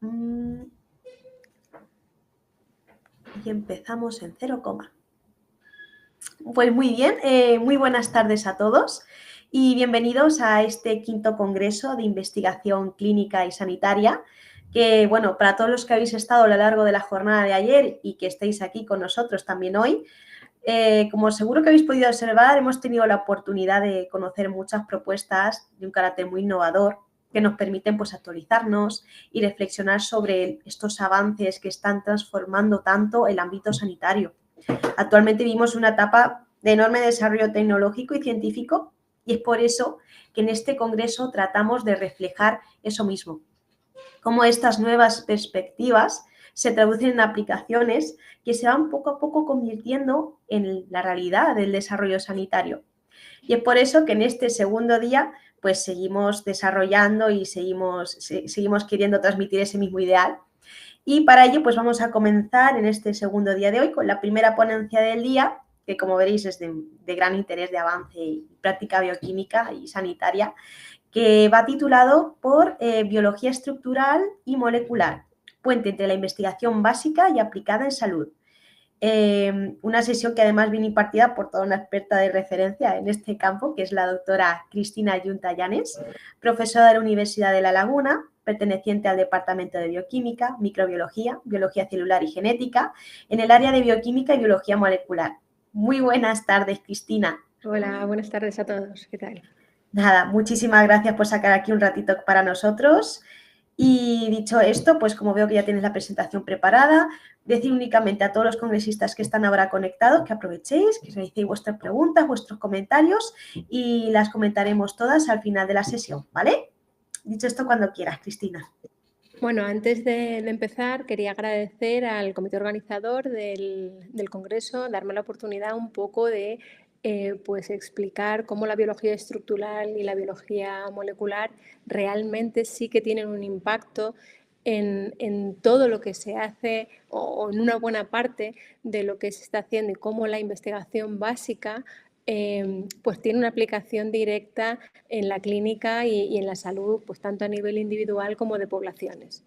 Mm, Y empezamos en 0, Pues muy bien, muy buenas tardes a todos y bienvenidos a este quinto congreso de investigación clínica y sanitaria que, bueno, para todos los que habéis estado a lo largo de la jornada de ayer y que estéis aquí con nosotros también hoy, como seguro que habéis podido observar, hemos tenido la oportunidad de conocer muchas propuestas de un carácter muy innovador que nos permiten pues, actualizarnos y reflexionar sobre estos avances que están transformando tanto el ámbito sanitario. Actualmente vivimos una etapa de enorme desarrollo tecnológico y científico y es por eso que en este congreso tratamos de reflejar eso mismo, cómo estas nuevas perspectivas se traducen en aplicaciones que se van poco a poco convirtiendo en la realidad del desarrollo sanitario. Y es por eso que en este segundo día pues seguimos desarrollando y seguimos queriendo transmitir ese mismo ideal. Y para ello pues vamos a comenzar en este segundo día de hoy con la primera ponencia del día, que como veréis es de gran interés de avance y práctica bioquímica y sanitaria, que va titulado por Biología estructural y molecular, puente entre la investigación básica y aplicada en salud. Una sesión que además viene impartida por toda una experta de referencia en este campo, que es la doctora Cristina Yunta Llanes, profesora de la Universidad de La Laguna, perteneciente al Departamento de Bioquímica, Microbiología, Biología Celular y Genética, en el área de Bioquímica y Biología Molecular. Muy buenas tardes, Cristina. Hola, buenas tardes a todos. ¿Qué tal? Nada, muchísimas gracias por sacar aquí un ratito para nosotros. Y dicho esto, pues como veo que ya tienes la presentación preparada, decir únicamente a todos los congresistas que están ahora conectados que aprovechéis, que realicéis vuestras preguntas, vuestros comentarios y las comentaremos todas al final de la sesión, ¿vale? Dicho esto, cuando quieras, Cristina. Bueno, antes de empezar, quería agradecer al comité organizador del Congreso, darme la oportunidad un poco de pues explicar cómo la biología estructural y la biología molecular realmente sí que tienen un impacto en todo lo que se hace o en una buena parte de lo que se está haciendo y cómo la investigación básica pues tiene una aplicación directa en la clínica y en la salud, pues tanto a nivel individual como de poblaciones.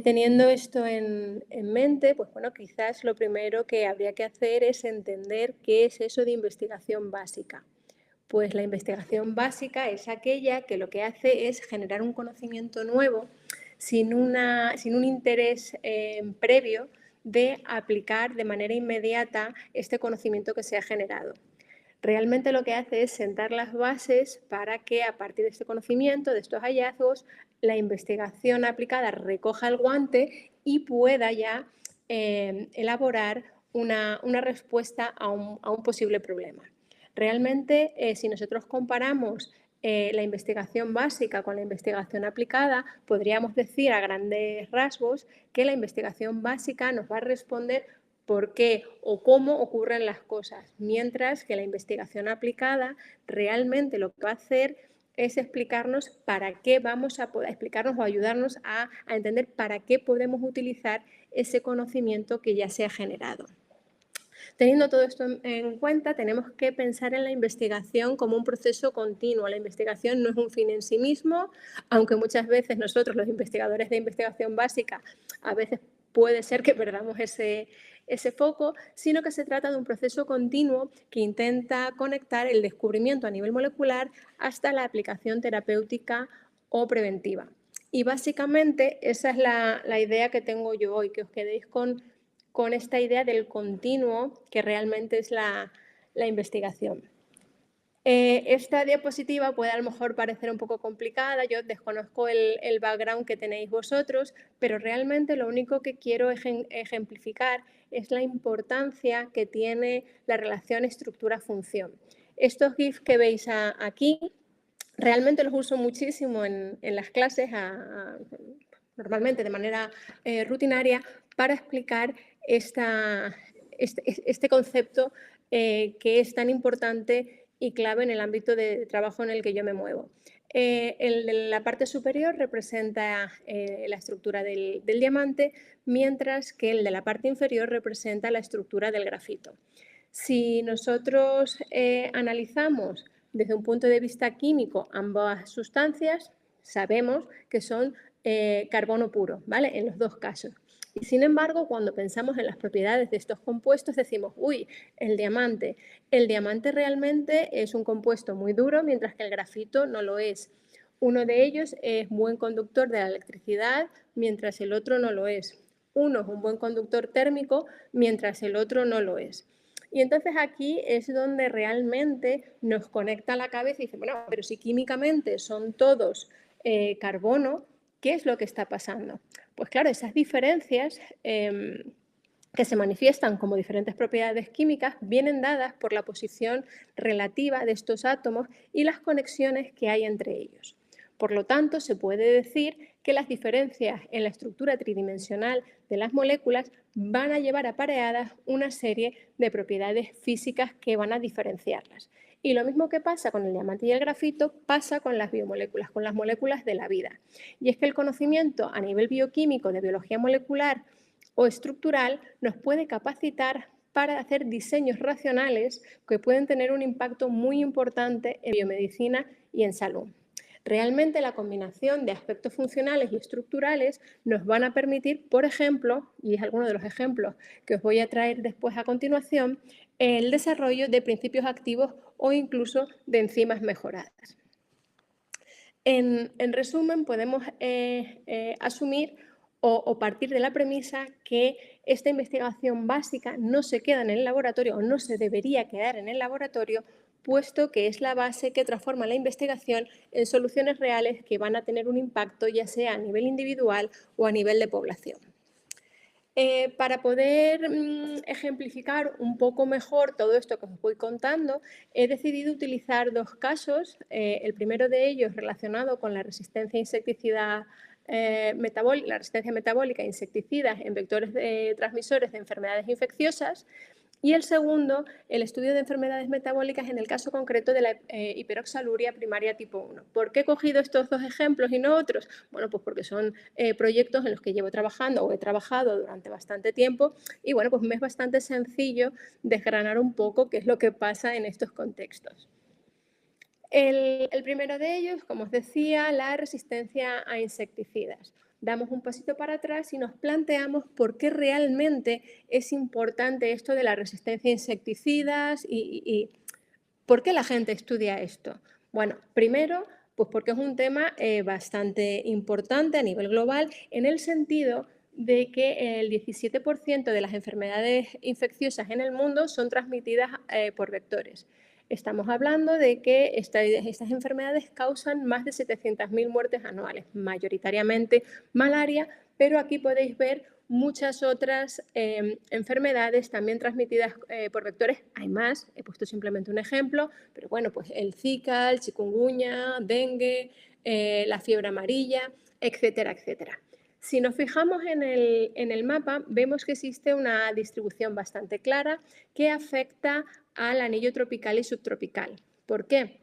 Teniendo esto en mente, pues bueno, quizás lo primero que habría que hacer es entender qué es eso de investigación básica. Pues la investigación básica es aquella que lo que hace es generar un conocimiento nuevo sin un interés previo de aplicar de manera inmediata este conocimiento que se ha generado. Realmente lo que hace es sentar las bases para que a partir de este conocimiento, de estos hallazgos, la investigación aplicada recoja el guante y pueda ya elaborar una respuesta a un posible problema. Realmente, si nosotros comparamos la investigación básica con la investigación aplicada, podríamos decir a grandes rasgos que la investigación básica nos va a responder por qué o cómo ocurren las cosas, mientras que la investigación aplicada realmente lo que va a hacer es explicarnos para qué vamos a poder explicarnos o ayudarnos a entender para qué podemos utilizar ese conocimiento que ya se ha generado. Teniendo todo esto en cuenta, tenemos que pensar en la investigación como un proceso continuo. La investigación no es un fin en sí mismo, aunque muchas veces nosotros, los investigadores de investigación básica, a veces puede ser que perdamos ese foco, sino que se trata de un proceso continuo que intenta conectar el descubrimiento a nivel molecular hasta la aplicación terapéutica o preventiva. Y básicamente esa es la idea que tengo yo hoy, que os quedéis con esta idea del continuo que realmente es la investigación. Esta diapositiva puede a lo mejor parecer un poco complicada, yo desconozco el background que tenéis vosotros, pero realmente lo único que quiero ejemplificar es la importancia que tiene la relación estructura-función. Estos GIFs que veis aquí, realmente los uso muchísimo en las clases, normalmente de manera rutinaria, para explicar este concepto que es tan importante y clave en el ámbito de trabajo en el que yo me muevo. El de la parte superior representa la estructura del diamante, mientras que el de la parte inferior representa la estructura del grafito. Si nosotros analizamos desde un punto de vista químico ambas sustancias, sabemos que son carbono puro, ¿vale? En los dos casos. Y sin embargo, cuando pensamos en las propiedades de estos compuestos, decimos, uy, el diamante. El diamante realmente es un compuesto muy duro, mientras que el grafito no lo es. Uno de ellos es buen conductor de la electricidad, mientras el otro no lo es. Uno es un buen conductor térmico, mientras el otro no lo es. Y entonces aquí es donde realmente nos conecta la cabeza y dice, bueno, pero si químicamente son todos carbono, ¿qué es lo que está pasando? Pues claro, esas diferencias que se manifiestan como diferentes propiedades químicas vienen dadas por la posición relativa de estos átomos y las conexiones que hay entre ellos. Por lo tanto, se puede decir que las diferencias en la estructura tridimensional de las moléculas van a llevar apareadas una serie de propiedades físicas que van a diferenciarlas. Y lo mismo que pasa con el diamante y el grafito pasa con las biomoléculas, con las moléculas de la vida. Y es que el conocimiento a nivel bioquímico de biología molecular o estructural nos puede capacitar para hacer diseños racionales que pueden tener un impacto muy importante en biomedicina y en salud. Realmente la combinación de aspectos funcionales y estructurales nos van a permitir, por ejemplo, y es alguno de los ejemplos que os voy a traer después a continuación, el desarrollo de principios activos o incluso de enzimas mejoradas. En resumen, podemos asumir o partir de la premisa que esta investigación básica no se queda en el laboratorio o no se debería quedar en el laboratorio, puesto que es la base que transforma la investigación en soluciones reales que van a tener un impacto ya sea a nivel individual o a nivel de población. Para poder ejemplificar un poco mejor todo esto que os voy contando, he decidido utilizar dos casos. El primero de ellos relacionado con la resistencia a insecticida la resistencia metabólica a insecticidas en vectores transmisores de enfermedades infecciosas. Y el segundo, el estudio de enfermedades metabólicas en el caso concreto de la hiperoxaluria primaria tipo 1. ¿Por qué he cogido estos dos ejemplos y no otros? Bueno, pues porque son proyectos en los que llevo trabajando o he trabajado durante bastante tiempo y bueno, pues me es bastante sencillo desgranar un poco qué es lo que pasa en estos contextos. El primero de ellos, como os decía, la resistencia a insecticidas. Damos un pasito para atrás y nos planteamos por qué realmente es importante esto de la resistencia a insecticidas y por qué la gente estudia esto. Bueno, primero, pues porque es un tema bastante importante a nivel global en el sentido de que el 17% de las enfermedades infecciosas en el mundo son transmitidas por vectores. Estamos hablando de que estas enfermedades causan más de 700.000 muertes anuales, mayoritariamente malaria, pero aquí podéis ver muchas otras enfermedades también transmitidas por vectores. Hay más, he puesto simplemente un ejemplo, pero bueno, pues el Zika, el chikungunya, dengue, la fiebre amarilla, etcétera, etcétera. Si nos fijamos en el mapa, vemos que existe una distribución bastante clara que afecta al anillo tropical y subtropical. ¿Por qué?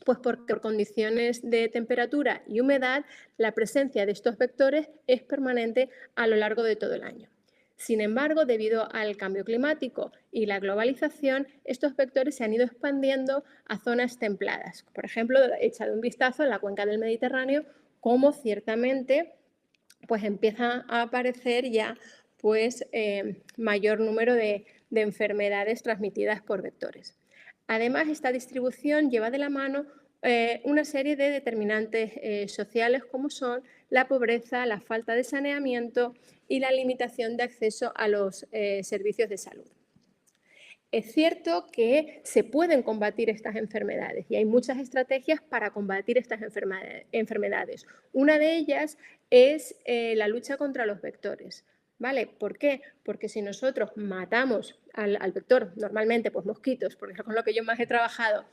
Pues porque por condiciones de temperatura y humedad, la presencia de estos vectores es permanente a lo largo de todo el año. Sin embargo, debido al cambio climático y la globalización, estos vectores se han ido expandiendo a zonas templadas. Por ejemplo, he echado un vistazo en la cuenca del Mediterráneo, como ciertamente pues empieza a aparecer ya pues, mayor número de enfermedades transmitidas por vectores. Además, esta distribución lleva de la mano una serie de determinantes sociales como son la pobreza, la falta de saneamiento y la limitación de acceso a los servicios de salud. Es cierto que se pueden combatir estas enfermedades y hay muchas estrategias para combatir estas enfermedades. Una de ellas es la lucha contra los vectores. ¿Vale? ¿Por qué? Porque si nosotros matamos al vector, normalmente pues mosquitos, porque es con lo que yo más he trabajado,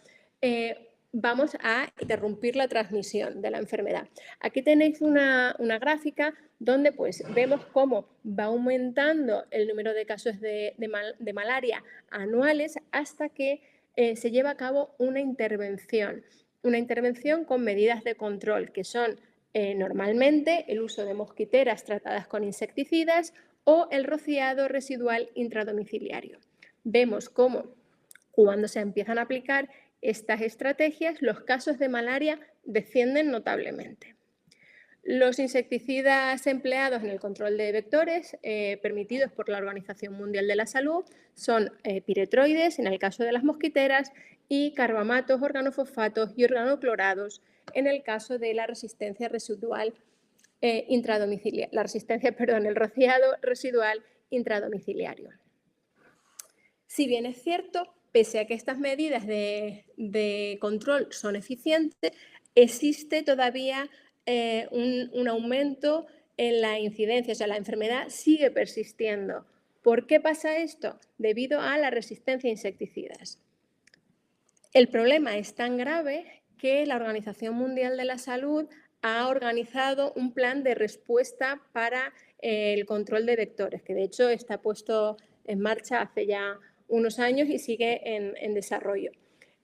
vamos a interrumpir la transmisión de la enfermedad. Aquí tenéis una gráfica donde pues, vemos cómo va aumentando el número de casos de malaria anuales hasta que se lleva a cabo una intervención con medidas de control que son normalmente el uso de mosquiteras tratadas con insecticidas o el rociado residual intradomiciliario. Vemos cómo cuando se empiezan a aplicar estas estrategias, los casos de malaria descienden notablemente. Los insecticidas empleados en el control de vectores permitidos por la Organización Mundial de la Salud son piretroides, en el caso de las mosquiteras, y carbamatos, organofosfatos y organoclorados, en el caso de la resistencia residual intradomiciliaria, el rociado residual intradomiciliario. Si bien es cierto, pese a que estas medidas de control son eficientes, existe todavía un aumento en la incidencia, o sea, la enfermedad sigue persistiendo. ¿Por qué pasa esto? Debido a la resistencia a insecticidas. El problema es tan grave que la Organización Mundial de la Salud ha organizado un plan de respuesta para el control de vectores, que de hecho está puesto en marcha hace ya unos años y sigue en desarrollo.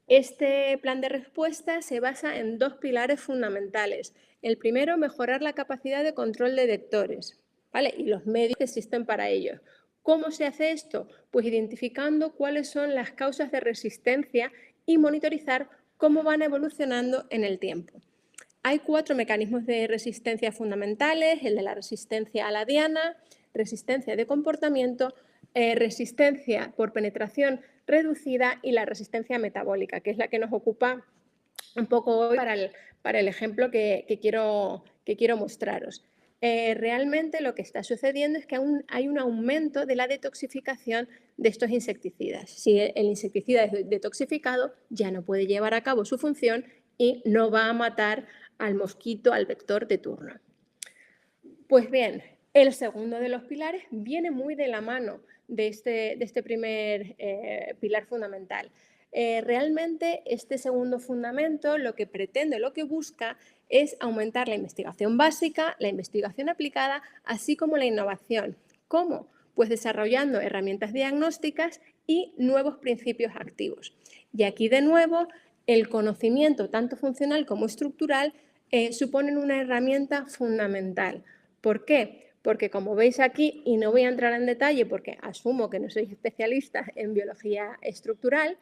Este plan de respuesta se basa en dos pilares fundamentales. El primero, mejorar la capacidad de control de vectores, ¿vale? Y los medios que existen para ello. ¿Cómo se hace esto? Pues identificando cuáles son las causas de resistencia y monitorizar cómo van evolucionando en el tiempo. Hay 4 mecanismos de resistencia fundamentales: el de la resistencia a la diana, resistencia de comportamiento, resistencia por penetración reducida y la resistencia metabólica, que es la que nos ocupa un poco hoy para el ejemplo que quiero mostraros. Realmente lo que está sucediendo es que aún hay un aumento de la detoxificación de estos insecticidas. Si el insecticida es detoxificado, ya no puede llevar a cabo su función y no va a matar al mosquito, al vector de turno. Pues bien, el segundo de los pilares viene muy de la mano de este primer pilar fundamental. Realmente este segundo fundamento lo que pretende, lo que busca es aumentar la investigación básica, la investigación aplicada, así como la innovación. ¿Cómo? Pues desarrollando herramientas diagnósticas y nuevos principios activos. Y aquí de nuevo el conocimiento tanto funcional como estructural suponen una herramienta fundamental. ¿Por qué? Porque como veis aquí, y no voy a entrar en detalle porque asumo que no sois especialistas en biología estructural,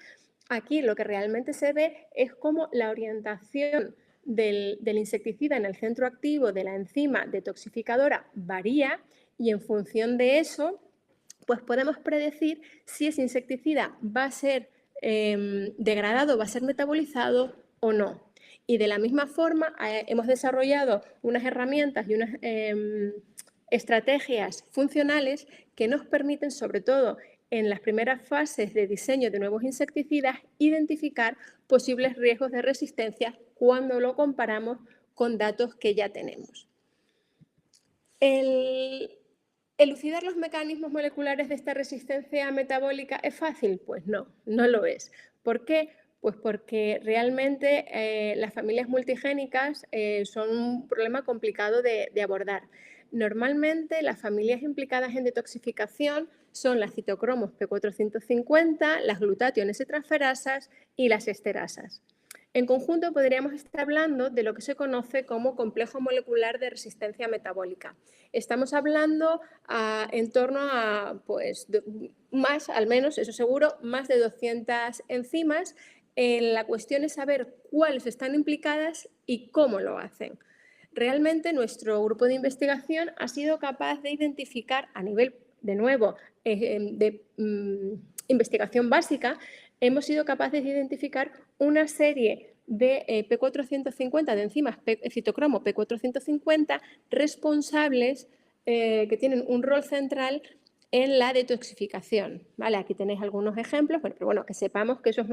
aquí lo que realmente se ve es cómo la orientación del insecticida en el centro activo de la enzima detoxificadora varía, y en función de eso pues podemos predecir si ese insecticida va a ser degradado, va a ser metabolizado o no. Y de la misma forma hemos desarrollado unas herramientas y unas estrategias funcionales que nos permiten, sobre todo en las primeras fases de diseño de nuevos insecticidas, identificar posibles riesgos de resistencia cuando lo comparamos con datos que ya tenemos. ¿Elucidar los mecanismos moleculares de esta resistencia metabólica es fácil? Pues no, no lo es. ¿Por qué? Pues porque realmente las familias multigénicas son un problema complicado de abordar. Normalmente las familias implicadas en detoxificación son las citocromos P450, las glutationes-transferasas y las esterasas. En conjunto podríamos estar hablando de lo que se conoce como complejo molecular de resistencia metabólica. Estamos hablando en torno a, pues, más, al menos, eso seguro, más de 200 enzimas. La cuestión es saber cuáles están implicadas y cómo lo hacen. Realmente nuestro grupo de investigación ha sido capaz de identificar a nivel, de nuevo, de investigación básica, hemos sido capaces de identificar una serie de P450, de enzimas citocromo P450 responsables que tienen un rol central en la detoxificación, ¿vale? Aquí tenéis algunos ejemplos, pero bueno, que sepáis que eso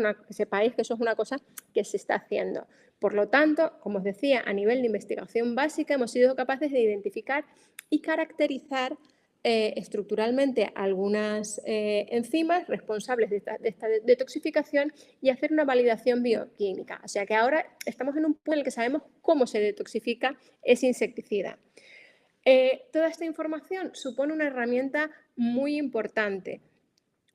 es una cosa que se está haciendo. Por lo tanto, como os decía, a nivel de investigación básica hemos sido capaces de identificar y caracterizar estructuralmente algunas enzimas responsables de esta detoxificación y hacer una validación bioquímica. O sea que ahora estamos en un punto en el que sabemos cómo se detoxifica ese insecticida. Toda esta información supone una herramienta muy importante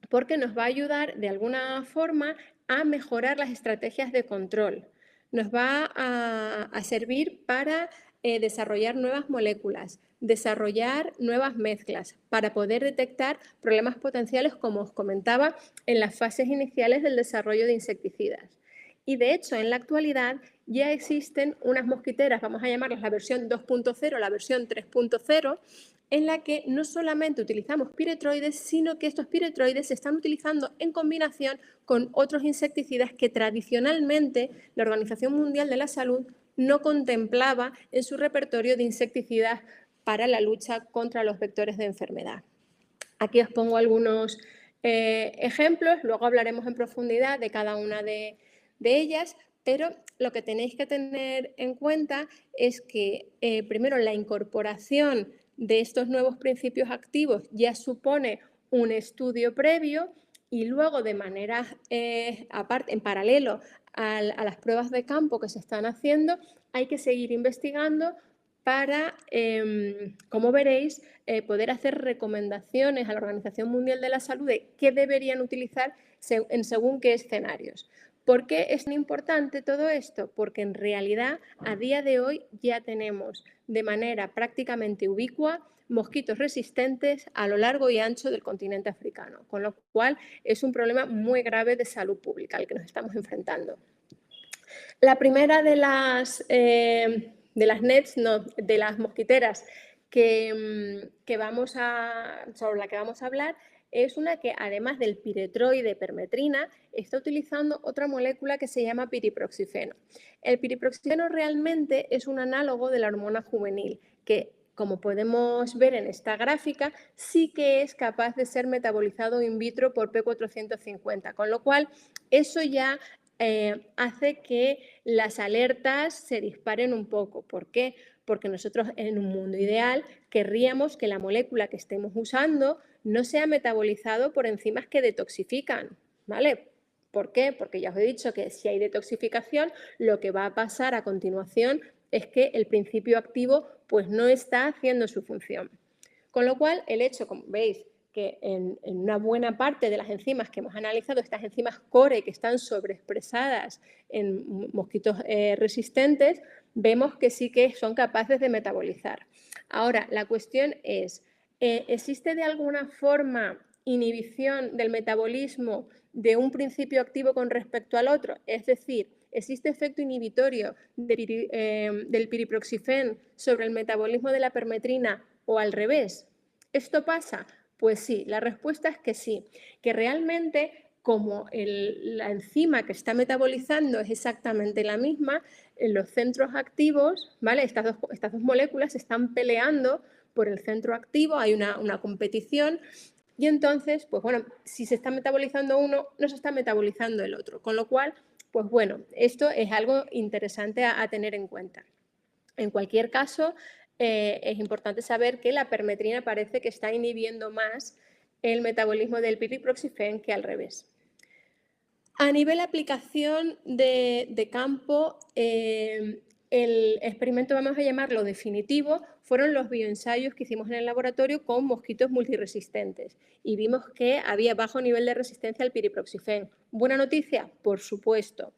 porque nos va a ayudar de alguna forma a mejorar las estrategias de control. Nos va a servir para desarrollar nuevas moléculas, desarrollar nuevas mezclas para poder detectar problemas potenciales, como os comentaba, en las fases iniciales del desarrollo de insecticidas. Y de hecho, en la actualidad ya existen unas mosquiteras, vamos a llamarlas la versión 2.0, la versión 3.0, en la que no solamente utilizamos piretroides, sino que estos piretroides se están utilizando en combinación con otros insecticidas que tradicionalmente la Organización Mundial de la Salud no contemplaba en su repertorio de insecticidas para la lucha contra los vectores de enfermedad. Aquí os pongo algunos ejemplos, luego hablaremos en profundidad de cada una de ellas, pero lo que tenéis que tener en cuenta es que primero la incorporación de estos nuevos principios activos ya supone un estudio previo y luego de manera aparte, en paralelo a las pruebas de campo que se están haciendo, hay que seguir investigando para, como veréis, poder hacer recomendaciones a la Organización Mundial de la Salud de qué deberían utilizar en según qué escenarios. ¿Por qué es tan importante todo esto? Porque en realidad a día de hoy ya tenemos de manera prácticamente ubicua mosquitos resistentes a lo largo y ancho del continente africano, con lo cual es un problema muy grave de salud pública al que nos estamos enfrentando. La primera de las nets, no, de las mosquiteras sobre la que vamos a hablar, es una que además del piretroide permetrina está utilizando otra molécula que se llama piriproxifeno. El piriproxifeno realmente es un análogo de la hormona juvenil que, como podemos ver en esta gráfica, sí que es capaz de ser metabolizado in vitro por P450, con lo cual eso ya hace que las alertas se disparen un poco. ¿Por qué? Porque nosotros en un mundo ideal querríamos que la molécula que estemos usando no sea metabolizado por enzimas que detoxifican, ¿vale? ¿Por qué? Porque ya os he dicho que si hay detoxificación, lo que va a pasar a continuación es que el principio activo pues no está haciendo su función. Con lo cual, el hecho, como veis, que en una buena parte de las enzimas que hemos analizado, estas enzimas core que están sobreexpresadas en mosquitos resistentes, vemos que sí que son capaces de metabolizar. Ahora, la cuestión es, ¿existe de alguna forma inhibición del metabolismo de un principio activo con respecto al otro? Es decir, ¿existe efecto inhibitorio del piriproxifen sobre el metabolismo de la permetrina o al revés? ¿Esto pasa? Pues sí, la respuesta es que sí, que realmente como la enzima que está metabolizando es exactamente la misma, en los centros activos, ¿vale? Estas dos moléculas están peleando por el centro activo, hay una competición y entonces, pues bueno, si se está metabolizando uno, no se está metabolizando el otro, con lo cual, pues bueno, esto es algo interesante a tener en cuenta. En cualquier caso, es importante saber que la permetrina parece que está inhibiendo más el metabolismo del piriproxifen que al revés. A nivel aplicación de campo, el experimento, vamos a llamarlo definitivo, fueron los bioensayos que hicimos en el laboratorio con mosquitos multiresistentes y vimos que había bajo nivel de resistencia al piriproxifen. ¿Buena noticia? Por supuesto.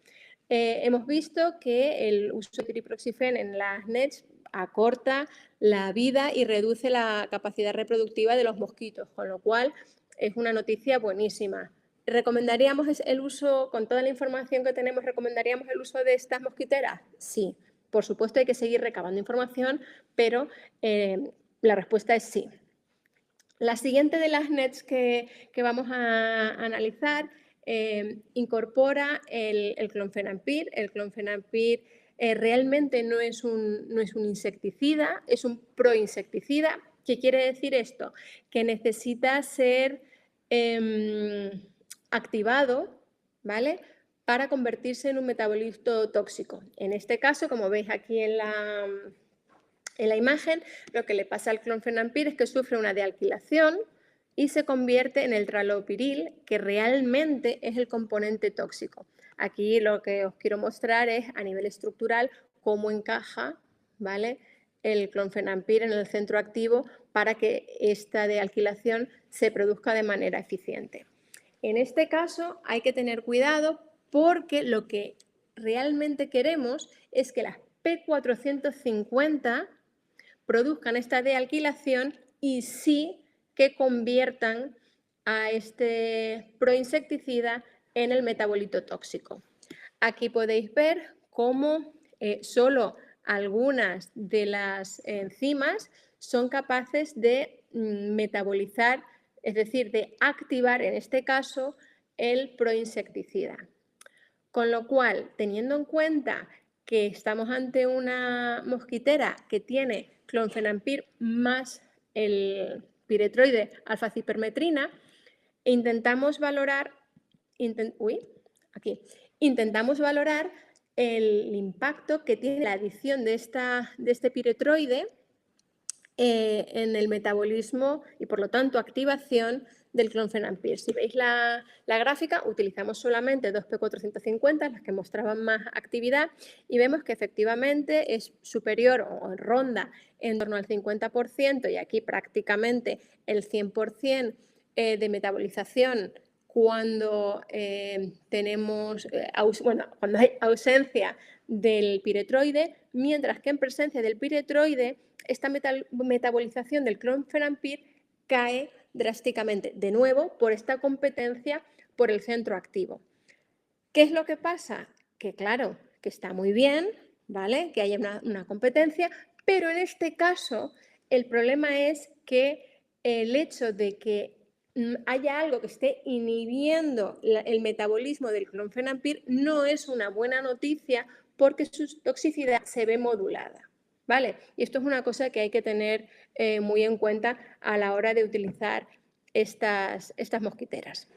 Hemos visto que el uso de piriproxifen en las nets acorta la vida y reduce la capacidad reproductiva de los mosquitos, con lo cual es una noticia buenísima. ¿Recomendaríamos el uso, con toda la información que tenemos, recomendaríamos el uso de estas mosquiteras? Sí, por supuesto hay que seguir recabando información, pero la respuesta es sí. La siguiente de las nets que vamos a analizar incorpora el clonfenampir. El clonfenampir realmente no es un insecticida, es un proinsecticida. ¿Qué quiere decir esto? Que necesita ser activado, ¿vale?, para convertirse en un metabolito tóxico. En este caso, como veis aquí en la imagen, lo que le pasa al clonfenampir es que sufre una dealquilación y se convierte en el tralopiril, que realmente es el componente tóxico. Aquí lo que os quiero mostrar es a nivel estructural cómo encaja, ¿vale?, el clonfenampir en el centro activo para que esta dealquilación se produzca de manera eficiente. En este caso hay que tener cuidado porque lo que realmente queremos es que las P450 produzcan esta dealquilación y sí que conviertan a este proinsecticida en el metabolito tóxico. Aquí podéis ver cómo solo algunas de las enzimas son capaces de metabolizar, es decir, de activar en este caso el proinsecticida. Con lo cual, teniendo en cuenta que estamos ante una mosquitera que tiene clonfenampir más el piretroide alfa-cipermetrina, intentamos valorar el impacto que tiene la adición de este piretroide en el metabolismo y, por lo tanto, activación del clonfenampir. Si veis la gráfica, utilizamos solamente 2P450, las que mostraban más actividad, y vemos que efectivamente es superior o ronda en torno al 50%, y aquí prácticamente el 100% de metabolización cuando cuando hay ausencia del piretroide, mientras que en presencia del piretroide esta metabolización del clonfenampir cae drásticamente, de nuevo, por esta competencia por el centro activo. ¿Qué es lo que pasa? Que claro, que está muy bien, ¿vale? Que haya una competencia, pero en este caso el problema es que el hecho de que haya algo que esté inhibiendo el metabolismo del clonfenampir no es una buena noticia porque su toxicidad se ve modulada, ¿vale? Y esto es una cosa que hay que tener muy en cuenta a la hora de utilizar estas mosquiteras.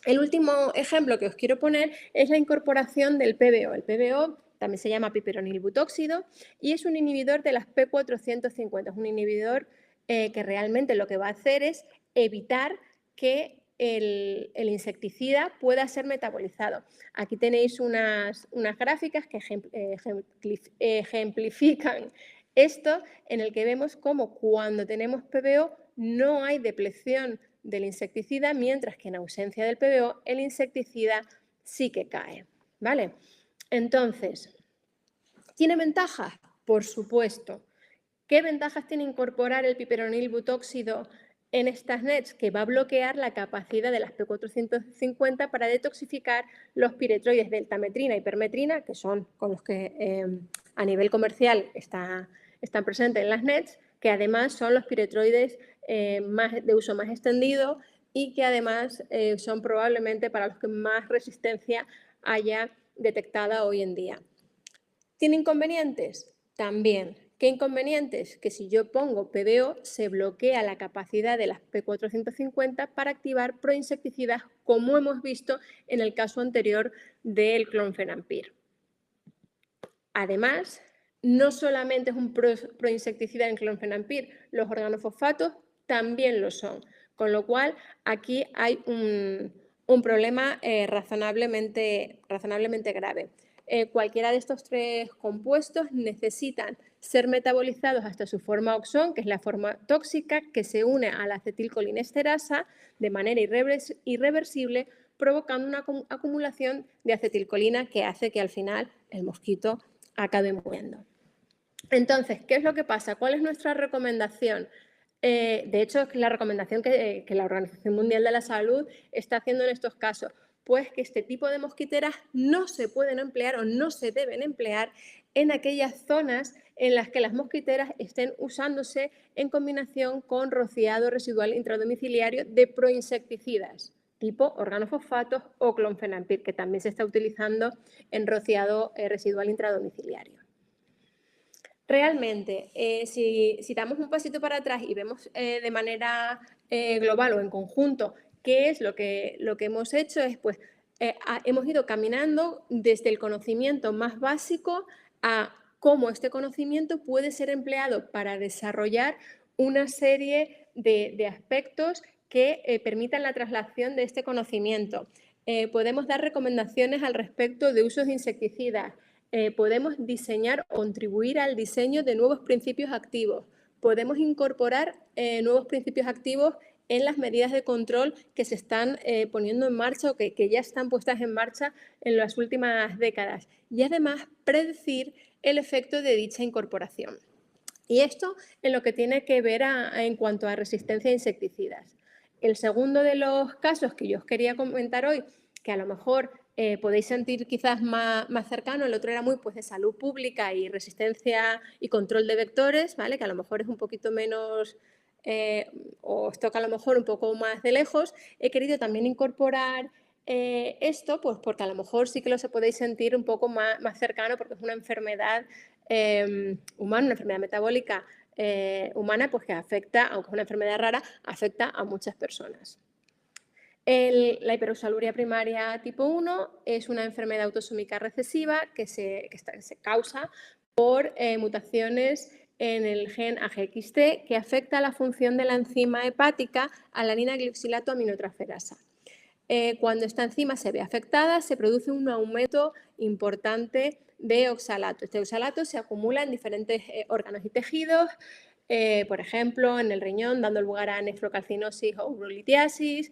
El último ejemplo que os quiero poner es la incorporación del PBO. El PBO también se llama piperonilbutóxido y es un inhibidor de las P450. Es un inhibidor que realmente lo que va a hacer es evitar que el insecticida pueda ser metabolizado. Aquí tenéis unas gráficas que ejemplifican esto, en el que vemos cómo cuando tenemos PBO no hay depleción del insecticida, mientras que en ausencia del PBO el insecticida sí que cae, ¿vale? Entonces, ¿tiene ventajas? Por supuesto. ¿Qué ventajas tiene incorporar el piperonilbutóxido en estas NETs? Que va a bloquear la capacidad de las P450 para detoxificar los piretroides deltametrina y permetrina, que son con los que a nivel comercial están presentes en las NETs, que además son los piretroides de uso más extendido y que además son probablemente para los que más resistencia haya detectada hoy en día. ¿Tiene inconvenientes? También. ¿Qué inconvenientes? Que si yo pongo PBO se bloquea la capacidad de las P450 para activar proinsecticidas, como hemos visto en el caso anterior del clonfenampir. Además, no solamente es un proinsecticida en clonfenampir, los organofosfatos también lo son, con lo cual aquí hay un problema razonablemente grave. Cualquiera de estos tres compuestos necesitan ser metabolizados hasta su forma oxón, que es la forma tóxica, que se une a la acetilcolinesterasa de manera irreversible, provocando una acumulación de acetilcolina que hace que al final el mosquito acabe muriendo. Entonces, ¿qué es lo que pasa? ¿Cuál es nuestra recomendación? De hecho, es la recomendación que la Organización Mundial de la Salud está haciendo en estos casos, pues que este tipo de mosquiteras no se pueden emplear o no se deben emplear en aquellas zonas en las que las mosquiteras estén usándose en combinación con rociado residual intradomiciliario de proinsecticidas, tipo organofosfatos o clonfenampir, que también se está utilizando en rociado residual intradomiciliario. Realmente, si damos un pasito para atrás y vemos de manera global o en conjunto qué es lo que hemos hecho, es pues hemos ido caminando desde el conocimiento más básico a cómo este conocimiento puede ser empleado para desarrollar una serie de aspectos que permitan la traslación de este conocimiento. Podemos dar recomendaciones al respecto de usos de insecticidas. Podemos diseñar o contribuir al diseño de nuevos principios activos. Podemos incorporar nuevos principios activos en las medidas de control que se están poniendo en marcha o que ya están puestas en marcha en las últimas décadas. Y además predecir el efecto de dicha incorporación. Y esto en lo que tiene que ver en cuanto a resistencia a insecticidas. El segundo de los casos que yo os quería comentar hoy, que a lo mejor podéis sentir quizás más cercano. El otro era muy pues, de salud pública y resistencia y control de vectores, ¿vale? Que a lo mejor es un poquito menos, os toca a lo mejor un poco más de lejos. He querido también incorporar esto, pues porque a lo mejor sí que lo se podéis sentir un poco más cercano, porque es una enfermedad humana, una enfermedad metabólica humana, pues que afecta, aunque es una enfermedad rara, afecta a muchas personas. La hiperoxaluria primaria tipo 1 es una enfermedad autosómica recesiva que se causa por mutaciones en el gen AGXT que afecta a la función de la enzima hepática alanina glioxilato aminotransferasa. Cuando esta enzima se ve afectada, se produce un aumento importante de oxalato. Este oxalato se acumula en diferentes órganos y tejidos, por ejemplo, en el riñón, dando lugar a nefrocalcinosis o urolitiasis,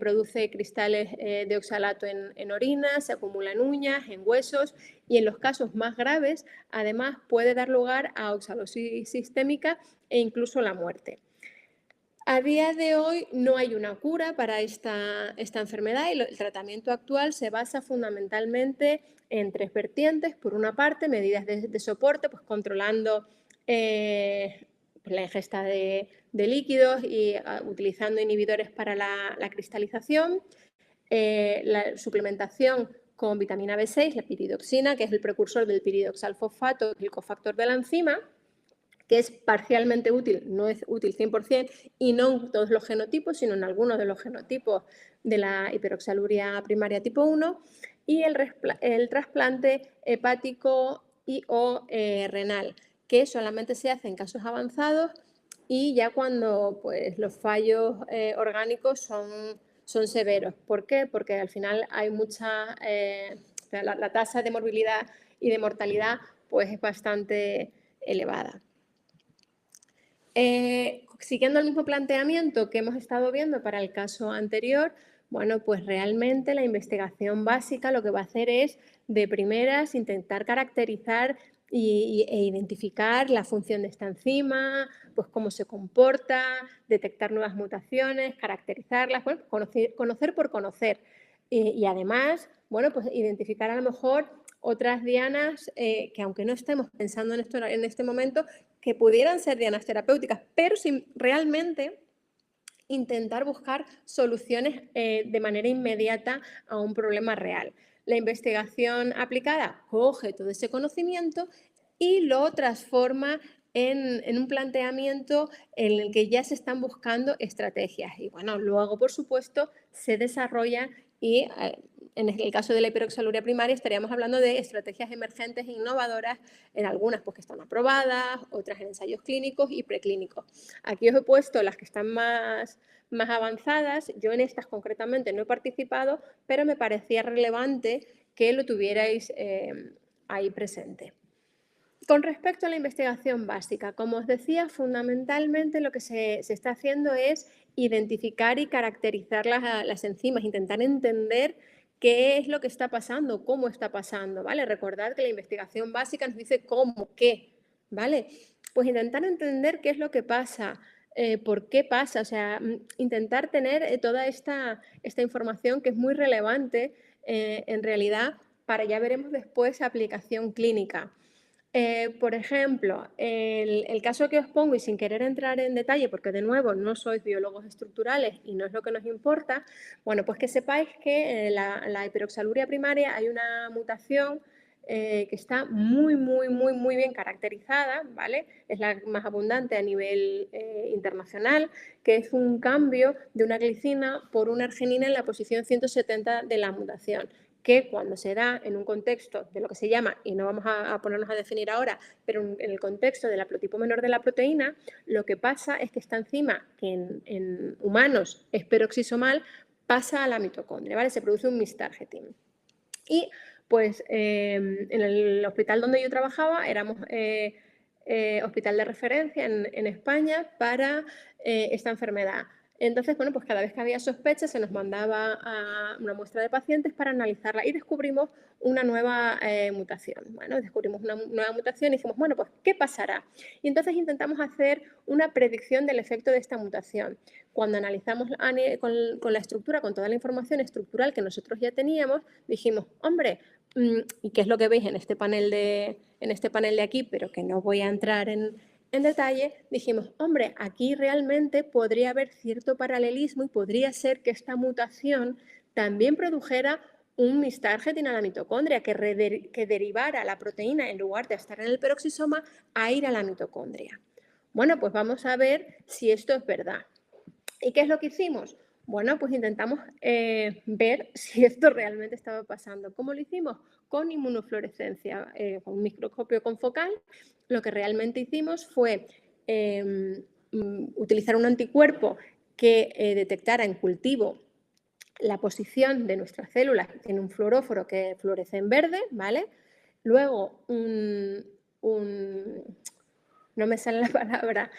produce cristales de oxalato en orina, se acumula en uñas, en huesos y en los casos más graves, además, puede dar lugar a oxalosis sistémica e incluso la muerte. A día de hoy no hay una cura para esta enfermedad y el tratamiento actual se basa fundamentalmente en 3 vertientes. Por una parte, medidas de soporte, pues controlando la ingesta de líquidos y utilizando inhibidores para la cristalización, la suplementación con vitamina B6, la piridoxina, que es el precursor del piridoxalfosfato, el cofactor de la enzima, que es parcialmente útil, no es útil 100% y no en todos los genotipos, sino en algunos de los genotipos de la hiperoxaluria primaria tipo 1 y el trasplante hepático y o renal, que solamente se hace en casos avanzados y ya cuando pues, los fallos orgánicos son severos. ¿Por qué? Porque al final hay mucha, la tasa de morbilidad y de mortalidad pues, es bastante elevada. Siguiendo el mismo planteamiento que hemos estado viendo para el caso anterior, bueno, pues realmente la investigación básica lo que va a hacer es, de primeras, intentar caracterizar e identificar la función de esta enzima, pues cómo se comporta, detectar nuevas mutaciones, caracterizarlas, bueno, conocer por conocer. Y además, bueno, pues identificar a lo mejor otras dianas que aunque no estemos pensando en esto en este momento, que pudieran ser dianas terapéuticas, pero sin realmente intentar buscar soluciones de manera inmediata a un problema real. La investigación aplicada coge todo ese conocimiento y lo transforma en un planteamiento en el que ya se están buscando estrategias. Y bueno, luego, por supuesto, se desarrolla y en el caso de la hiperoxaluria primaria estaríamos hablando de estrategias emergentes e innovadoras, en algunas pues, que están aprobadas, otras en ensayos clínicos y preclínicos. Aquí os he puesto las que están más avanzadas. Yo en estas concretamente no he participado, pero me parecía relevante que lo tuvierais ahí presente. Con respecto a la investigación básica, como os decía, fundamentalmente lo que se está haciendo es identificar y caracterizar las enzimas, intentar entender qué es lo que está pasando, cómo está pasando, ¿vale? Recordad que la investigación básica nos dice cómo, qué, ¿vale? Pues intentar entender qué es lo que pasa, por qué pasa, o sea, intentar tener toda esta información que es muy relevante en realidad para, ya veremos después, aplicación clínica. Por ejemplo, el caso que os pongo, y sin querer entrar en detalle, porque de nuevo no sois biólogos estructurales y no es lo que nos importa, bueno, pues que sepáis que en la hiperoxaluria primaria hay una mutación que está muy bien caracterizada, ¿vale? Es la más abundante a nivel internacional, que es un cambio de una glicina por una arginina en la posición 170 de la mutación, que cuando se da en un contexto de lo que se llama, y no vamos a ponernos a definir ahora, pero en el contexto del haplotipo menor de la proteína, lo que pasa es que esta enzima, que en humanos es peroxisomal, pasa a la mitocondria, ¿vale? Se produce un mistargeting. Y pues en el hospital donde yo trabajaba éramos hospital de referencia en España para esta enfermedad. Entonces, bueno, pues cada vez que había sospechas se nos mandaba a una muestra de pacientes para analizarla y descubrimos una nueva mutación. Bueno, descubrimos una nueva mutación y dijimos, bueno, pues, ¿qué pasará? Y entonces intentamos hacer una predicción del efecto de esta mutación. Cuando analizamos con la estructura, con toda la información estructural que nosotros ya teníamos, dijimos, hombre, y qué es lo que veis en este panel de aquí, pero que no voy a entrar en detalle, dijimos, hombre, aquí realmente podría haber cierto paralelismo y podría ser que esta mutación también produjera un mistargeting a la mitocondria que derivara la proteína, en lugar de estar en el peroxisoma, a ir a la mitocondria. Bueno, pues vamos a ver si esto es verdad. ¿Y qué es lo que hicimos? Bueno, pues intentamos ver si esto realmente estaba pasando. ¿Cómo lo hicimos? Con inmunofluorescencia, con un microscopio confocal. Lo que realmente hicimos fue utilizar un anticuerpo que detectara en cultivo la posición de nuestras células en un fluoróforo que fluoresce en verde, ¿vale? Luego no me sale la palabra,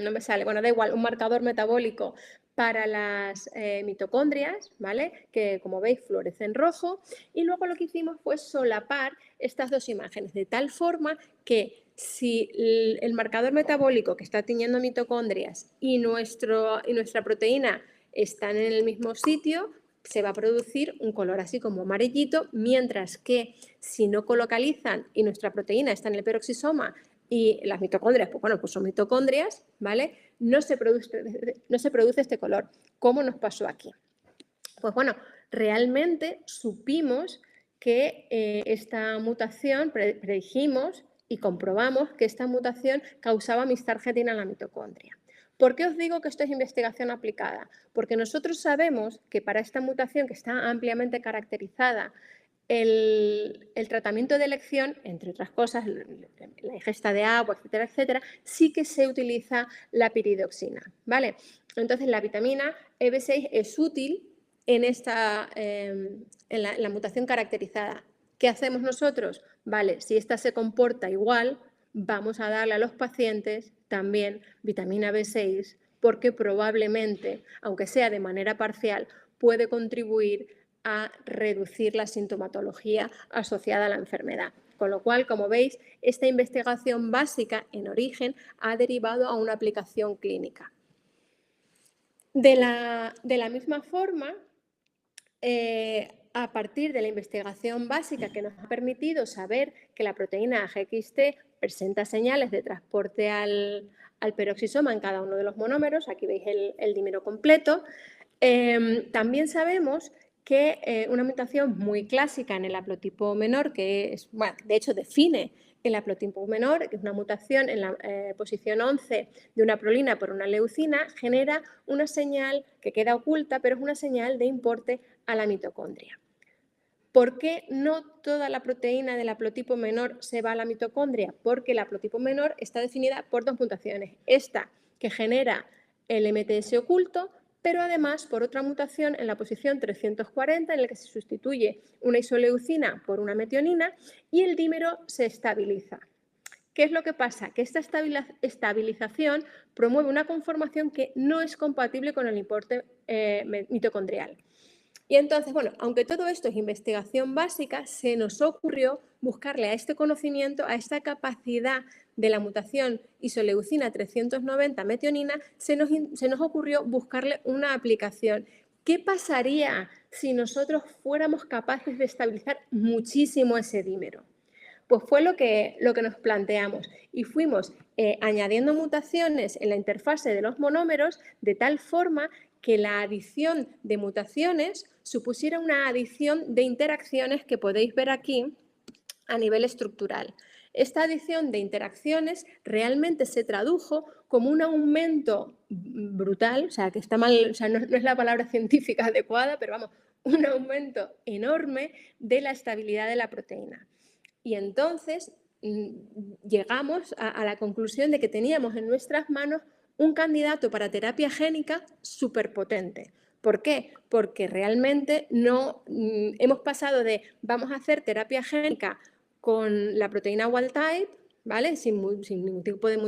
no me sale, bueno, da igual, un marcador metabólico para las mitocondrias, ¿vale? Que como veis fluoresce en rojo. Y luego lo que hicimos fue solapar estas dos imágenes de tal forma que si el marcador metabólico que está tiñendo mitocondrias y nuestra proteína están en el mismo sitio, se va a producir un color así como amarillito, mientras que si no colocalizan y nuestra proteína está en el peroxisoma y las mitocondrias, pues bueno, pues son mitocondrias, ¿vale? No se produce este color. ¿Cómo nos pasó aquí? Pues bueno, realmente supimos que esta mutación, predijimos y comprobamos que esta mutación causaba mistargeting en la mitocondria. ¿Por qué os digo que esto es investigación aplicada? Porque nosotros sabemos que para esta mutación que está ampliamente caracterizada, el tratamiento de elección, entre otras cosas, la ingesta de agua, etcétera, etcétera, sí que se utiliza la piridoxina, ¿vale? Entonces, la vitamina EB6 es útil en la mutación caracterizada. ¿Qué hacemos nosotros? Vale, si esta se comporta igual, vamos a darle a los pacientes también vitamina B6, porque probablemente, aunque sea de manera parcial, puede contribuir a reducir la sintomatología asociada a la enfermedad. Con lo cual, como veis, esta investigación básica en origen ha derivado a una aplicación clínica. De la misma forma, a partir de la investigación básica que nos ha permitido saber que la proteína GXT presenta señales de transporte al peroxisoma en cada uno de los monómeros, aquí veis el dímero completo, también sabemos que una mutación muy clásica en el haplotipo menor, que es, bueno, de hecho define el haplotipo menor, que es una mutación en la posición 11 de una prolina por una leucina, genera una señal que queda oculta, pero es una señal de importe a la mitocondria. ¿Por qué no toda la proteína del haplotipo menor se va a la mitocondria? Porque el haplotipo menor está definida por dos mutaciones. Esta que genera el MTS oculto, pero además por otra mutación en la posición 340 en la que se sustituye una isoleucina por una metionina y el dímero se estabiliza. ¿Qué es lo que pasa? Que esta estabilización promueve una conformación que no es compatible con el importe mitocondrial. Y entonces, bueno, aunque todo esto es investigación básica, se nos ocurrió buscarle a este conocimiento, a esta capacidad de la mutación isoleucina 390 metionina, se nos ocurrió buscarle una aplicación. ¿Qué pasaría si nosotros fuéramos capaces de estabilizar muchísimo ese dímero? Pues fue lo que nos planteamos y fuimos añadiendo mutaciones en la interfase de los monómeros de tal forma que la adición de mutaciones supusiera una adición de interacciones que podéis ver aquí a nivel estructural. Esta adición de interacciones realmente se tradujo como un aumento brutal, o sea, que está mal, o sea, no es la palabra científica adecuada, pero vamos, un aumento enorme de la estabilidad de la proteína. Y entonces llegamos a la conclusión de que teníamos en nuestras manos un candidato para terapia génica súper potente. ¿Por qué? Porque realmente no hemos pasado de vamos a hacer terapia génica con la proteína wild type, ¿vale? Sin ningún tipo de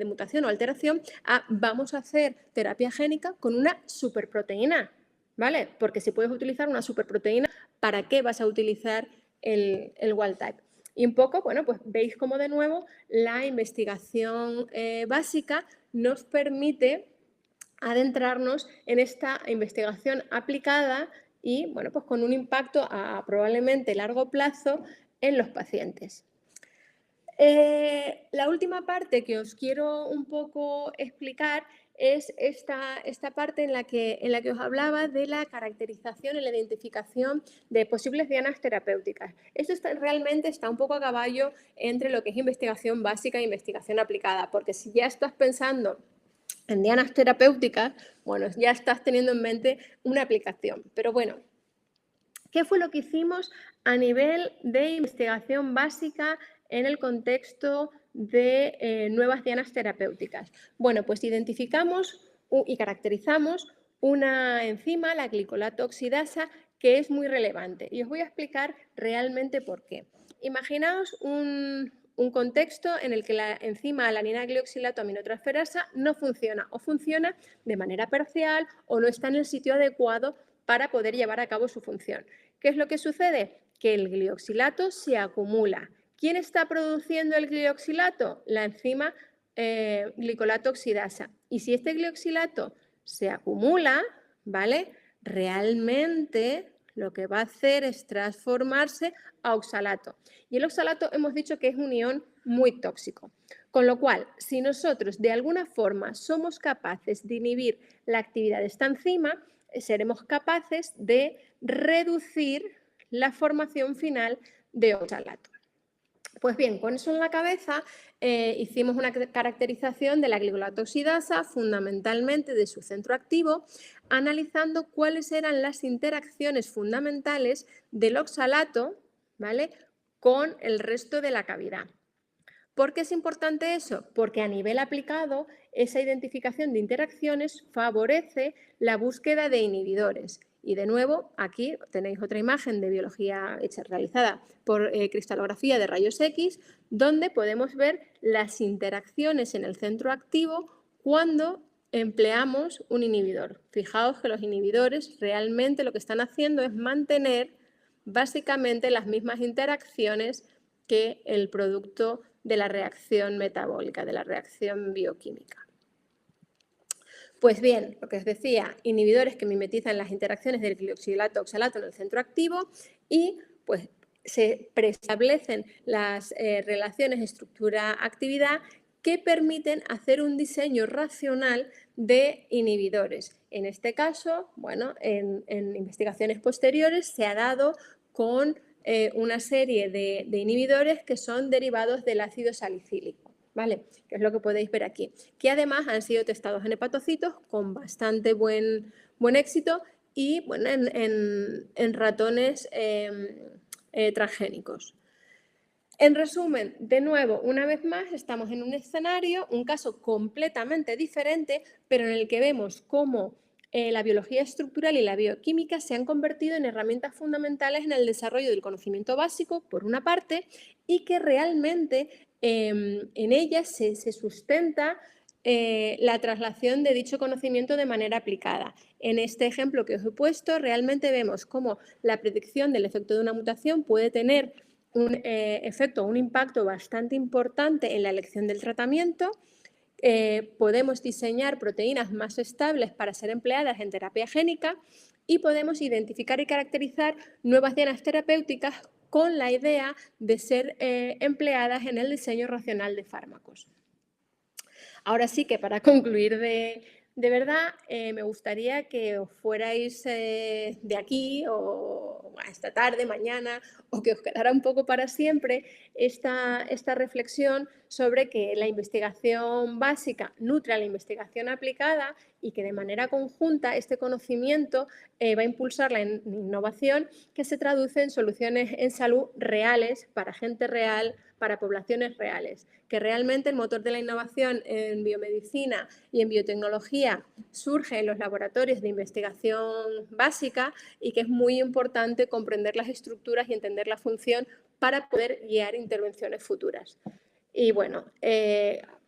mutación o alteración, a vamos a hacer terapia génica con una superproteína, ¿vale? Porque si puedes utilizar una superproteína, ¿para qué vas a utilizar el wild type? Y un poco, bueno, pues veis cómo de nuevo la investigación básica nos permite adentrarnos en esta investigación aplicada y, bueno, pues con un impacto a probablemente largo plazo en los pacientes. La última parte que os quiero un poco explicar es esta parte en la que os hablaba de la caracterización y la identificación de posibles dianas terapéuticas. Esto realmente está un poco a caballo entre lo que es investigación básica e investigación aplicada, porque si ya estás pensando en dianas terapéuticas, bueno, ya estás teniendo en mente una aplicación. Pero bueno, ¿qué fue lo que hicimos a nivel de investigación básica en el contexto de nuevas dianas terapéuticas? Bueno, pues identificamos y caracterizamos una enzima, la glicolato oxidasa, que es muy relevante. Y os voy a explicar realmente por qué. Imaginaos un contexto en el que la enzima alanina glioxilato aminotransferasa no funciona o funciona de manera parcial o no está en el sitio adecuado para poder llevar a cabo su función. ¿Qué es lo que sucede? Que el glioxilato se acumula. ¿Quién está produciendo el glioxilato? La enzima glicolato oxidasa. Y si este glioxilato se acumula, ¿vale? Realmente lo que va a hacer es transformarse a oxalato. Y el oxalato hemos dicho que es un ion muy tóxico. Con lo cual, si nosotros de alguna forma somos capaces de inhibir la actividad de esta enzima, seremos capaces de reducir la formación final de oxalato. Pues bien, con eso en la cabeza hicimos una caracterización de la glicolato oxidasa, fundamentalmente de su centro activo, analizando cuáles eran las interacciones fundamentales del oxalato, ¿vale?, con el resto de la cavidad. ¿Por qué es importante eso? Porque a nivel aplicado, esa identificación de interacciones favorece la búsqueda de inhibidores. Y de nuevo, aquí tenéis otra imagen de biología realizada por cristalografía de rayos X, donde podemos ver las interacciones en el centro activo cuando empleamos un inhibidor. Fijaos que los inhibidores realmente lo que están haciendo es mantener básicamente las mismas interacciones que el producto de la reacción metabólica, de la reacción bioquímica. Pues bien, lo que os decía, inhibidores que mimetizan las interacciones del glioxilato-oxalato en el centro activo y pues se preestablecen las relaciones estructura-actividad que permiten hacer un diseño racional de inhibidores. En este caso, bueno, en investigaciones posteriores se ha dado con una serie de inhibidores que son derivados del ácido salicílico, ¿vale? Que es lo que podéis ver aquí, que además han sido testados en hepatocitos con bastante buen éxito y bueno, en ratones transgénicos. En resumen, de nuevo, una vez más, estamos en un escenario, un caso completamente diferente, pero en el que vemos cómo la biología estructural y la bioquímica se han convertido en herramientas fundamentales en el desarrollo del conocimiento básico, por una parte, y que realmente en ellas se sustenta la traslación de dicho conocimiento de manera aplicada. En este ejemplo que os he puesto, realmente vemos cómo la predicción del efecto de una mutación puede tener un efecto, un impacto bastante importante en la elección del tratamiento. Podemos diseñar proteínas más estables para ser empleadas en terapia génica y podemos identificar y caracterizar nuevas dianas terapéuticas con la idea de ser empleadas en el diseño racional de fármacos. Ahora sí que para concluir de verdad, me gustaría que os fuerais de aquí o esta tarde, mañana, o que os quedara un poco para siempre esta reflexión sobre que la investigación básica nutre a la investigación aplicada y que de manera conjunta este conocimiento va a impulsar la innovación que se traduce en soluciones en salud reales, para gente real, para poblaciones reales, que realmente el motor de la innovación en biomedicina y en biotecnología surge en los laboratorios de investigación básica y que es muy importante comprender las estructuras y entender la función para poder guiar intervenciones futuras. Y bueno,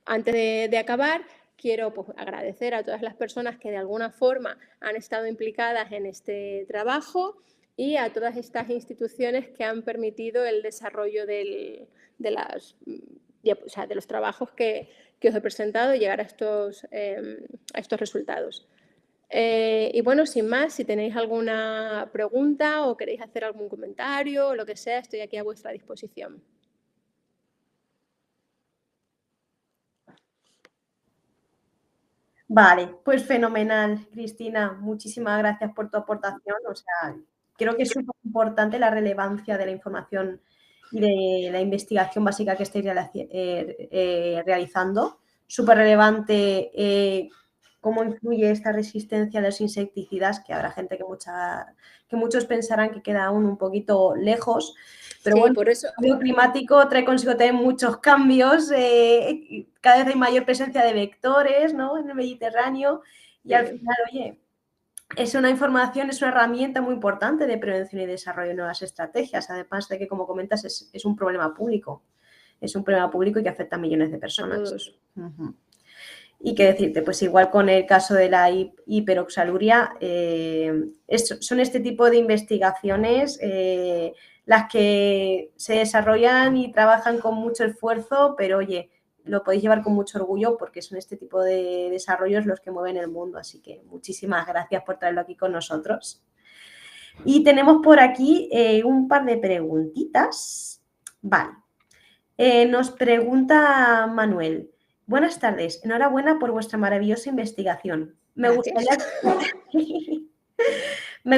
antes de acabar, quiero pues, agradecer a todas las personas que de alguna forma han estado implicadas en este trabajo y a todas estas instituciones que han permitido el desarrollo de los trabajos que os he presentado y llegar a estos resultados. Y bueno, sin más, si tenéis alguna pregunta o queréis hacer algún comentario o lo que sea, estoy aquí a vuestra disposición. Vale, pues fenomenal, Cristina. Muchísimas gracias por tu aportación. O sea, creo que es súper importante la relevancia de la información y de la investigación básica que estáis realizando. Súper relevante cómo influye esta resistencia a los insecticidas, que habrá gente que muchos pensarán que queda aún un poquito lejos. Pero sí, bueno, por eso... el cambio climático trae consigo también muchos cambios, cada vez hay mayor presencia de vectores, ¿no?, en el Mediterráneo y al final, oye, es una información, es una herramienta muy importante de prevención y desarrollo de nuevas estrategias, además de que, como comentas, es un problema público. Es un problema público y que afecta a millones de personas. A todos. Y qué decirte, pues igual con el caso de la hiperoxaluria, son este tipo de investigaciones las que se desarrollan y trabajan con mucho esfuerzo, pero oye, lo podéis llevar con mucho orgullo porque son este tipo de desarrollos los que mueven el mundo. Así que muchísimas gracias por traerlo aquí con nosotros. Y tenemos por aquí un par de preguntitas. Vale. Nos pregunta Manuel. Buenas tardes, enhorabuena por vuestra maravillosa investigación. Me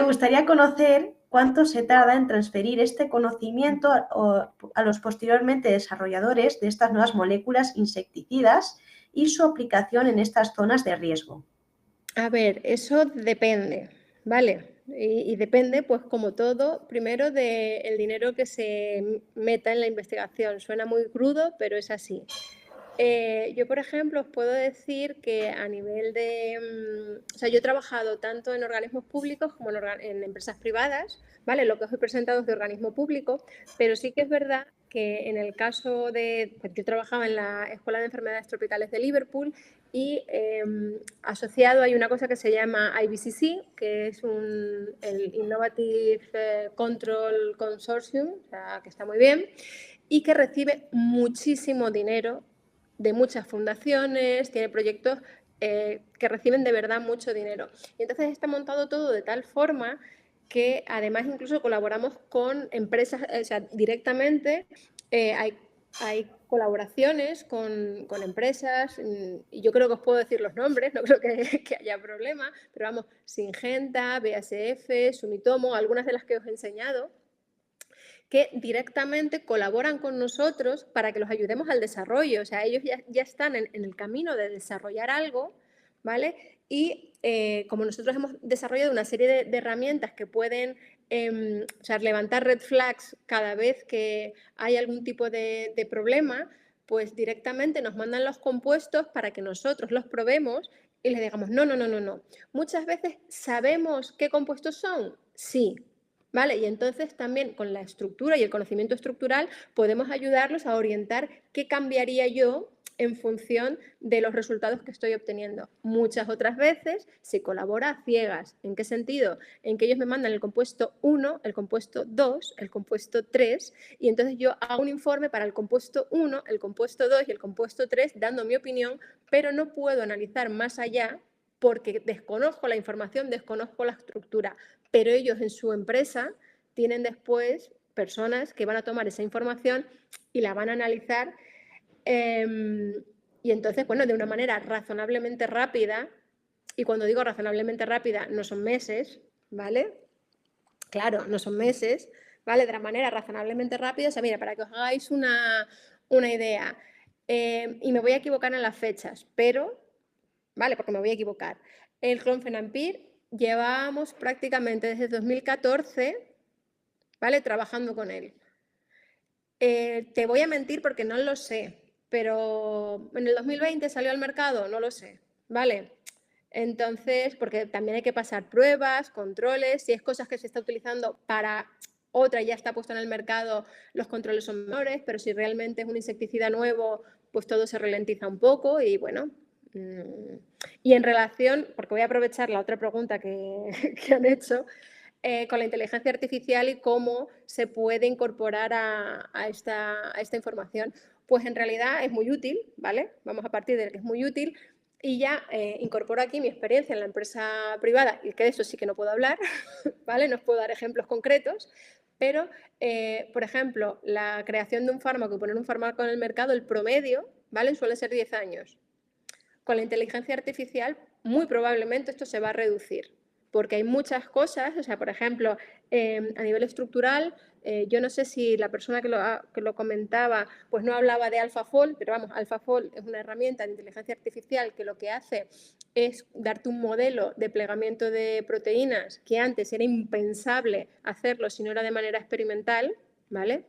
gustaría conocer cuánto se tarda en transferir este conocimiento a los posteriormente desarrolladores de estas nuevas moléculas insecticidas y su aplicación en estas zonas de riesgo. A ver, eso depende, ¿vale? Y depende, pues como todo, primero del dinero que se meta en la investigación. Suena muy crudo, pero es así. Yo, por ejemplo, os puedo decir que a nivel de... o sea, yo he trabajado tanto en organismos públicos como en empresas privadas, ¿vale? Lo que os he presentado es de organismo público, pero sí que es verdad que en el caso de... Pues yo trabajaba en la Escuela de Enfermedades Tropicales de Liverpool y asociado hay una cosa que se llama IBCC, que es el Innovative Control Consortium, o sea, que está muy bien, y que recibe muchísimo dinero de muchas fundaciones, tiene proyectos que reciben de verdad mucho dinero. Y entonces está montado todo de tal forma que además incluso colaboramos con empresas, o sea, directamente hay colaboraciones con empresas, y yo creo que os puedo decir los nombres, no creo que haya problema, pero vamos, Syngenta, BASF, Sumitomo, algunas de las que os he enseñado, que directamente colaboran con nosotros para que los ayudemos al desarrollo. O sea, ellos ya están en el camino de desarrollar algo, ¿vale? Y como nosotros hemos desarrollado una serie de herramientas que pueden o sea, levantar red flags cada vez que hay algún tipo de problema, pues directamente nos mandan los compuestos para que nosotros los probemos y les digamos, no, no, no, no, no. Muchas veces sabemos qué compuestos son, sí, ¿vale? Y entonces también con la estructura y el conocimiento estructural podemos ayudarlos a orientar qué cambiaría yo en función de los resultados que estoy obteniendo. Muchas otras veces se colabora a ciegas. ¿En qué sentido? En que ellos me mandan el compuesto 1, el compuesto 2, el compuesto 3 y entonces yo hago un informe para el compuesto 1, el compuesto 2 y el compuesto 3 dando mi opinión, pero no puedo analizar más allá porque desconozco la información, desconozco la estructura, pero ellos en su empresa tienen después personas que van a tomar esa información y la van a analizar y entonces, bueno, de una manera razonablemente rápida, y cuando digo razonablemente rápida no son meses, ¿vale? Claro, no son meses, ¿vale? De la manera razonablemente rápida, o sea, mira, para que os hagáis una idea, y me voy a equivocar en las fechas, pero, ¿vale? Porque me voy a equivocar. El clonfenampir llevábamos prácticamente desde 2014, ¿vale? Trabajando con él. Te voy a mentir porque no lo sé, pero en el 2020 salió al mercado, no lo sé, ¿vale? Entonces, porque también hay que pasar pruebas, controles, si es cosas que se está utilizando para otra ya está puesta en el mercado, los controles son menores, pero si realmente es un insecticida nuevo, pues todo se ralentiza un poco y bueno. Y en relación, porque voy a aprovechar la otra pregunta que, que han hecho, con la inteligencia artificial y cómo se puede incorporar a esta información. Pues en realidad es muy útil, ¿vale? Vamos a partir de que es muy útil y ya incorporo aquí mi experiencia en la empresa privada y que de eso sí que no puedo hablar, ¿vale? No os puedo dar ejemplos concretos, pero, por ejemplo, la creación de un fármaco y poner un fármaco en el mercado, el promedio, ¿vale? Suele ser 10 años. Con la inteligencia artificial, muy probablemente esto se va a reducir, porque hay muchas cosas, o sea, por ejemplo, a nivel estructural, yo no sé si la persona que lo comentaba, pues no hablaba de AlphaFold, pero vamos, AlphaFold es una herramienta de inteligencia artificial que lo que hace es darte un modelo de plegamiento de proteínas que antes era impensable hacerlo si no era de manera experimental, ¿vale?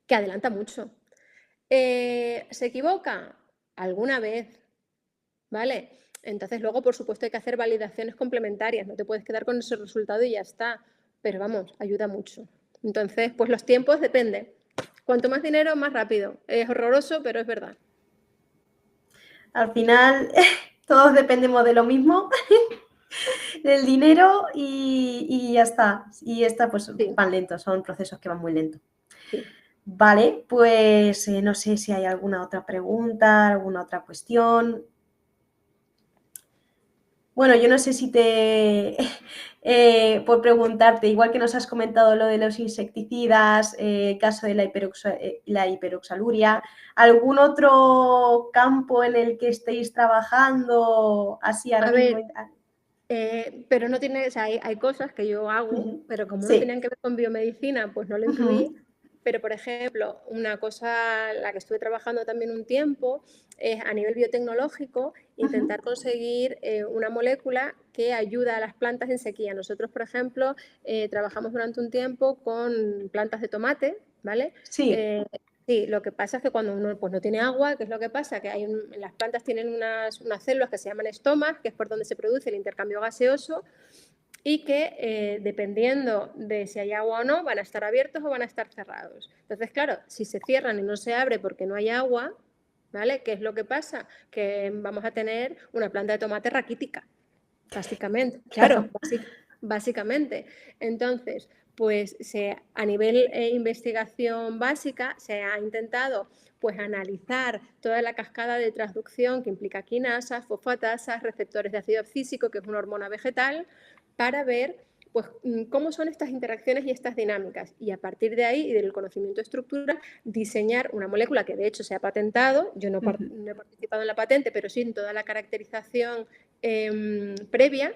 Que adelanta mucho. ¿Se equivoca? Alguna vez, ¿vale? Entonces luego, por supuesto, hay que hacer validaciones complementarias, no te puedes quedar con ese resultado y ya está, pero vamos, ayuda mucho. Entonces, pues los tiempos dependen. Cuanto más dinero, más rápido. Es horroroso, pero es verdad. Al final, todos dependemos de lo mismo, del dinero y ya está. Y esta, pues, Sí. van lentos, son procesos que van muy lentos. Sí. Vale, pues no sé si hay alguna otra pregunta, alguna otra cuestión. Bueno, yo no sé si te, por preguntarte, igual que nos has comentado lo de los insecticidas, el caso de la hiperoxaluria, ¿algún otro campo en el que estéis trabajando así ahora mismo? Pero no tiene, o sea, hay cosas que yo hago, pero como no Sí. tenían que ver con biomedicina, pues no lo incluí. Pero, por ejemplo, una cosa en la que estuve trabajando también un tiempo es a nivel biotecnológico intentar conseguir una molécula que ayuda a las plantas en sequía. Nosotros, por ejemplo, trabajamos durante un tiempo con plantas de tomate, ¿vale? Sí. Sí, lo que pasa es que cuando uno pues, no tiene agua, ¿qué es lo que pasa? Que las plantas tienen unas células que se llaman estomas, que es por donde se produce el intercambio gaseoso, y que dependiendo de si hay agua o no, van a estar abiertos o van a estar cerrados. Entonces, claro, si se cierran y no se abre porque no hay agua, ¿vale? ¿Qué es lo que pasa? Que vamos a tener una planta de tomate raquítica, básicamente. Claro, básicamente. Entonces, pues a nivel investigación básica se ha intentado pues analizar toda la cascada de transducción que implica quinasas, fosfatasas, receptores de ácido abscísico, que es una hormona vegetal, para ver pues, cómo son estas interacciones y estas dinámicas. Y a partir de ahí y del conocimiento estructural, diseñar una molécula que de hecho se ha patentado. Yo no, no he participado en la patente, pero sí en toda la caracterización previa,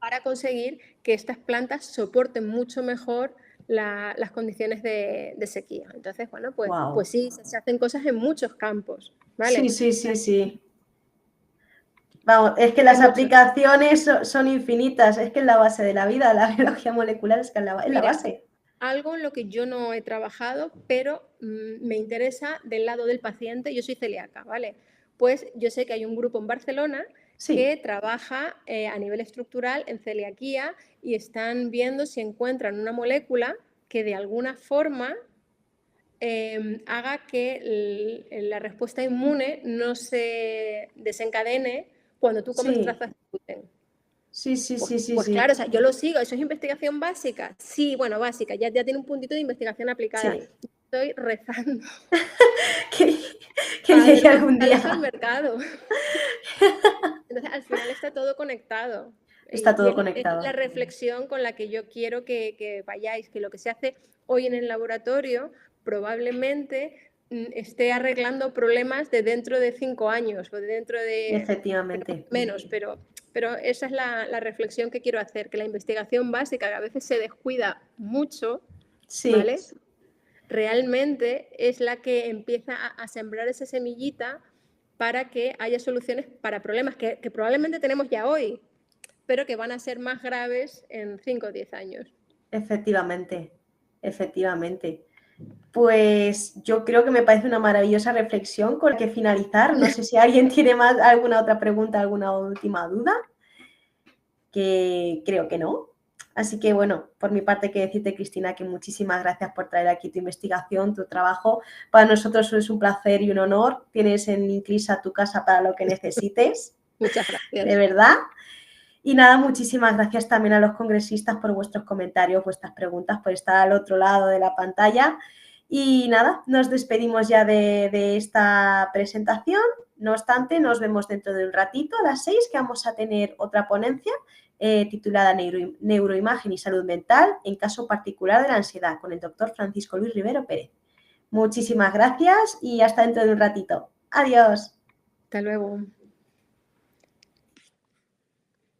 para conseguir que estas plantas soporten mucho mejor las condiciones de sequía. Entonces, bueno, pues sí, se hacen cosas en muchos campos, ¿vale? Sí. Vamos, es que las aplicaciones son infinitas, es que es la base de la vida, la biología molecular es que es la base. Algo en lo que yo no he trabajado, pero me interesa del lado del paciente. Yo soy celíaca, ¿vale? Pues yo sé que hay un grupo en Barcelona que trabaja a nivel estructural en celiaquía y están viendo si encuentran una molécula que de alguna forma haga que la respuesta inmune no se desencadene cuando tú comes trazas de gluten. Pues claro, o sea, yo lo sigo, eso es investigación básica. Sí, bueno, básica, ya tiene un puntito de investigación aplicada. Sí. Estoy rezando. que llegue algún día al mercado. Entonces, al final está todo conectado. Está todo conectado. Es la reflexión con la que yo quiero que vayáis, que lo que se hace hoy en el laboratorio probablemente esté arreglando problemas de dentro de 5 años o de dentro de... Efectivamente. Menos, pero esa es la reflexión que quiero hacer, que la investigación básica, que a veces se descuida mucho, ¿vale? Realmente es la que empieza a sembrar esa semillita para que haya soluciones para problemas que probablemente tenemos ya hoy, pero que van a ser más graves en 5 o 10 años. Efectivamente. Pues yo creo que me parece una maravillosa reflexión con la que finalizar. No sé si alguien tiene alguna otra pregunta, alguna última duda, que creo que no. Así que, bueno, por mi parte, que decirte, Cristina, que muchísimas gracias por traer aquí tu investigación, tu trabajo. Para nosotros es un placer y un honor. Tienes en Inclisa tu casa para lo que necesites, Muchas de gracias. verdad. Y nada, muchísimas gracias también a los congresistas por vuestros comentarios, vuestras preguntas, por estar al otro lado de la pantalla. Y nada, nos despedimos ya de esta presentación. No obstante, nos vemos dentro de un ratito a las 6, que vamos a tener otra ponencia titulada Neuroimagen y Salud Mental en caso particular de la ansiedad, con el doctor Francisco Luis Rivero Pérez. Muchísimas gracias y hasta dentro de un ratito. Adiós. Hasta luego.